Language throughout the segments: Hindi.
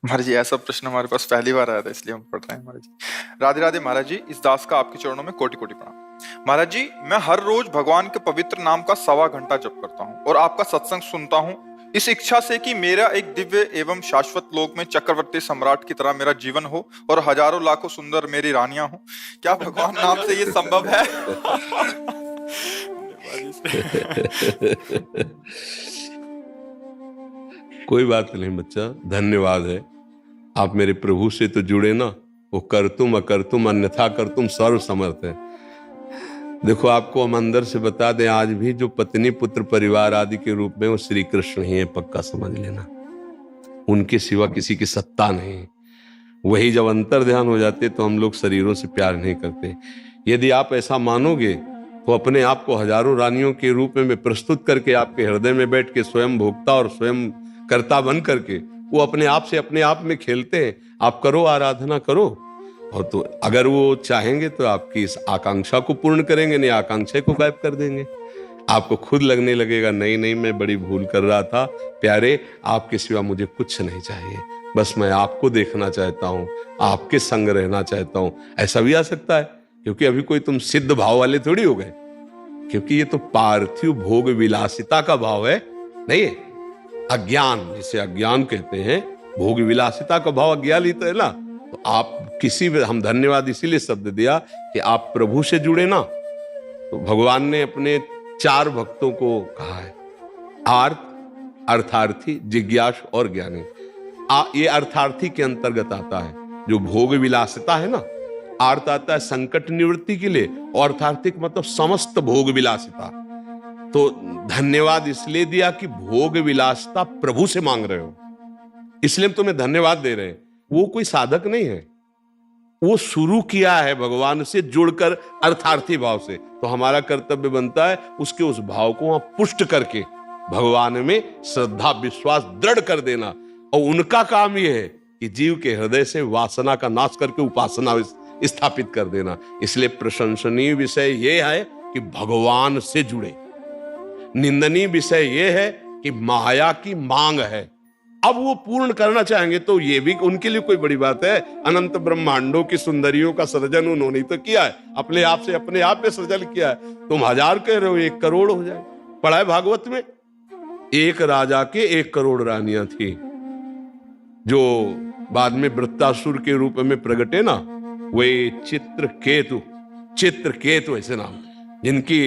महाराज जी, ऐसा प्रश्न हमारे पास पहली बार आया था, इसलिए हम पढ़ रहे हैं। महाराज जी, राधे राधे। महाराज जी, इस दास का आपके चरणों में कोटि कोटि प्रणाम। महाराज जी, मैं हर रोज भगवान के पवित्र नाम का 1.25 घंटा जप करता हूँ और आपका सत्संग सुनता हूँ, इस इच्छा से कि मेरा एक दिव्य एवं शाश्वत लोक में चक्रवर्ती सम्राट की तरह मेरा जीवन हो और हजारों लाखों सुंदर मेरी रानियां हो। क्या भगवान नाम से ये संभव है? कोई बात नहीं बच्चा, धन्यवाद है। आप मेरे प्रभु से तो जुड़े ना, वो कर तुम अकर तुम अन्यथा कर तुम सर्व समर्थ है। देखो, आपको हम अंदर से बता दें, आज भी जो पत्नी पुत्र परिवार आदि के रूप में वो श्री कृष्ण ही है, पक्का समझ लेना। उनके सिवा किसी की सत्ता नहीं। वही जब अंतर ध्यान हो जाते तो हम लोग शरीरों से प्यार नहीं करते। यदि आप ऐसा मानोगे तो अपने आप को हजारों रानियों के रूप में प्रस्तुत करके आपके हृदय में बैठ के स्वयं भोक्ता और स्वयं कर्ता बन करके वो अपने आप से अपने आप में खेलते हैं। आप करो, आराधना करो, और तो अगर वो चाहेंगे तो आपकी इस आकांक्षा को पूर्ण करेंगे, नहीं आकांक्षा को गायब कर देंगे। आपको खुद लगने लगेगा नहीं नहीं मैं बड़ी भूल कर रहा था। प्यारे, आपके सिवा मुझे कुछ नहीं चाहिए, बस मैं आपको देखना चाहता हूँ, आपके संग रहना चाहता हूँ। ऐसा भी आ सकता है, क्योंकि अभी कोई तुम सिद्ध भाव वाले थोड़ी हो गए, क्योंकि ये तो पार्थिव भोग विलासिता का भाव है, नहीं है अज्ञान, जिसे अज्ञान कहते हैं। भोग विलासिता का भाव अज्ञान ही तो है ना। तो आप किसी भी, हम धन्यवाद इसीलिए शब्द दिया कि आप प्रभु से जुड़े ना। तो भगवान ने अपने 4 भक्तों को कहा है, आर्त, अर्थार्थी, जिज्ञासु और ज्ञानी। ये अर्थार्थी के अंतर्गत आता है। जो भोग विलासिता है ना, आर्त आता है संकट निवृत्ति के लिए, और अर्थार्थिक मतलब समस्त भोग विलासिता। तो धन्यवाद इसलिए दिया कि भोग विलासिता प्रभु से मांग रहे हो, इसलिए हम तुम्हें धन्यवाद दे रहे हैं। वो कोई साधक नहीं है, वो शुरू किया है भगवान से जुड़कर अर्थार्थी भाव से। तो हमारा कर्तव्य बनता है उसके उस भाव को वहां पुष्ट करके भगवान में श्रद्धा विश्वास दृढ़ कर देना। और उनका काम यह है कि जीव के हृदय से वासना का नाश करके उपासना स्थापित कर देना। इसलिए प्रशंसनीय विषय यह है कि भगवान से जुड़े, निंदनीय विषय यह है कि माया की मांग है। अब वो पूर्ण करना चाहेंगे तो ये भी उनके लिए कोई बड़ी बात है। अनंत ब्रह्मांडों की सुंदरियों का सृजन उन्होंने तो किया है, अपने आप से अपने आप में सृजन किया है। तुम 1000 कह रहे हो, 1 करोड़ हो जाए। पढ़ा है भागवत में, एक राजा के 1 करोड़ रानियां थी, जो बाद में वृत्तासुर के रूप में प्रगटे ना, वे चित्रकेतु ऐसे नाम, जिनकी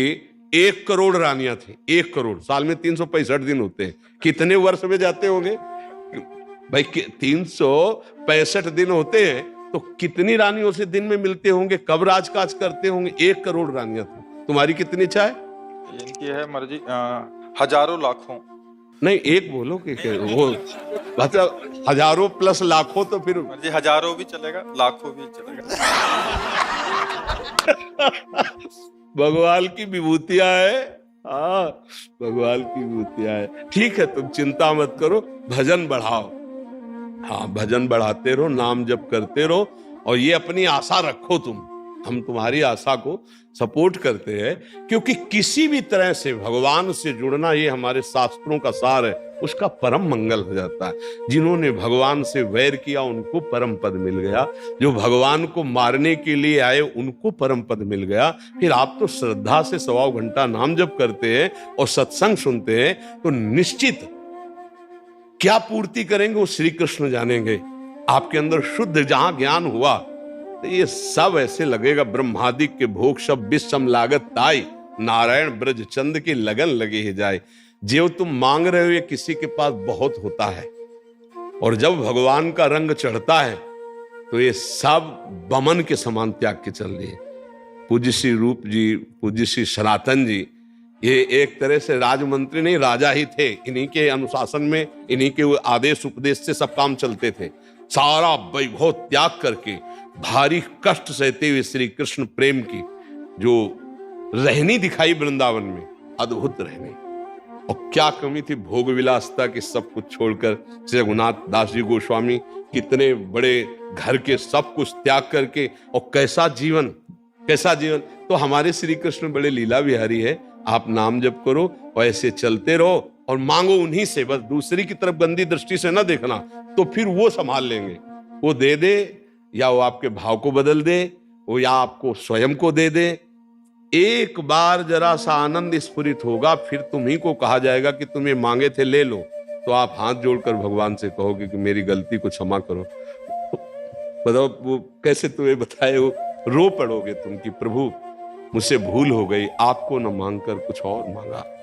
1 करोड़ रानियां थी। 1 करोड़, साल में 365 दिन होते हैं, कितने वर्ष में जाते होंगे भाई? 365 दिन होते हैं, तो कितनी रानियों से दिन में मिलते होंगे, कब राजकाज करते होंगे? 1 करोड़ रानियां थी। तुम्हारी कितनी इच्छा है? इनकी है महाराज जी, हजारों लाखों। नहीं, एक बोलो कि वो मतलब हजारों प्लस लाखों, तो फिर महाराज जी हजारों भी चलेगा, लाखों भी चलेगा। भगवान की विभूतियां है। हाँ, भगवान की विभूतियां है। ठीक है, तुम चिंता मत करो, भजन बढ़ाओ। हाँ, भजन बढ़ाते रहो, नाम जप करते रहो, और ये अपनी आशा रखो तुम। हम तुम्हारी आशा को सपोर्ट करते हैं, क्योंकि किसी भी तरह से भगवान से जुड़ना, ये हमारे शास्त्रों का सार है, उसका परम मंगल हो जाता है। जिन्होंने भगवान से वैर किया उनको परम पद मिल गया, जो भगवान को मारने के लिए आए उनको परम पद मिल गया। फिर आप तो श्रद्धा से 1.25 घंटा नाम जप करते हैं और सत्संग सुनते हैं, तो निश्चित क्या पूर्ति करेंगे वो श्री कृष्ण जानेंगे। आपके अंदर शुद्ध जहां ज्ञान हुआ तो ये सब ऐसे लगेगा, ब्रह्मादिक के भोग सब विषम लागत ताई, नारायण ब्रज चंद की लगन लगे ही जाए। जो तुम मांग रहे हो ये किसी के पास बहुत होता है, और जब भगवान का रंग चढ़ता है तो ये सब बमन के समान त्याग के चल दिए। पूज्य श्री रूप जी, पूज्य श्री सनातन जी, ये एक तरह से राजमंत्री नहीं, राजा ही थे। इन्हीं के अनुशासन में, इन्हीं के आदेश उपदेश से सब काम चलते थे। सारा वैभव त्याग करके भारी कष्ट सहते हुए श्री कृष्ण प्रेम की जो रहनी दिखाई वृंदावन में, अद्भुत रहनी। और क्या कमी थी भोग विलासता की, सब कुछ छोड़कर श्री रघुनाथ दास जी गोस्वामी कितने बड़े घर के सब कुछ त्याग करके, और कैसा जीवन, कैसा जीवन। तो हमारे श्री कृष्ण बड़े लीला विहारी है। आप नाम जप करो और ऐसे चलते रहो, और मांगो उन्हीं से, बस दूसरी की तरफ गंदी दृष्टि से ना देखना, तो फिर वो संभाल लेंगे। वो दे दे, या वो आपके भाव को बदल दे, वो या आपको स्वयं को दे दे। एक बार जरा सा आनंद स्फुरित होगा, फिर तुम्ही को कहा जाएगा कि तुम्हें मांगे थे ले लो, तो आप हाथ जोड़कर भगवान से कहोगे कि मेरी गलती को क्षमा करो। बताओ वो कैसे तुम्हें बताए, वो रो पड़ोगे तुम कि प्रभु मुझसे भूल हो गई, आपको न मांगकर कुछ और मांगा।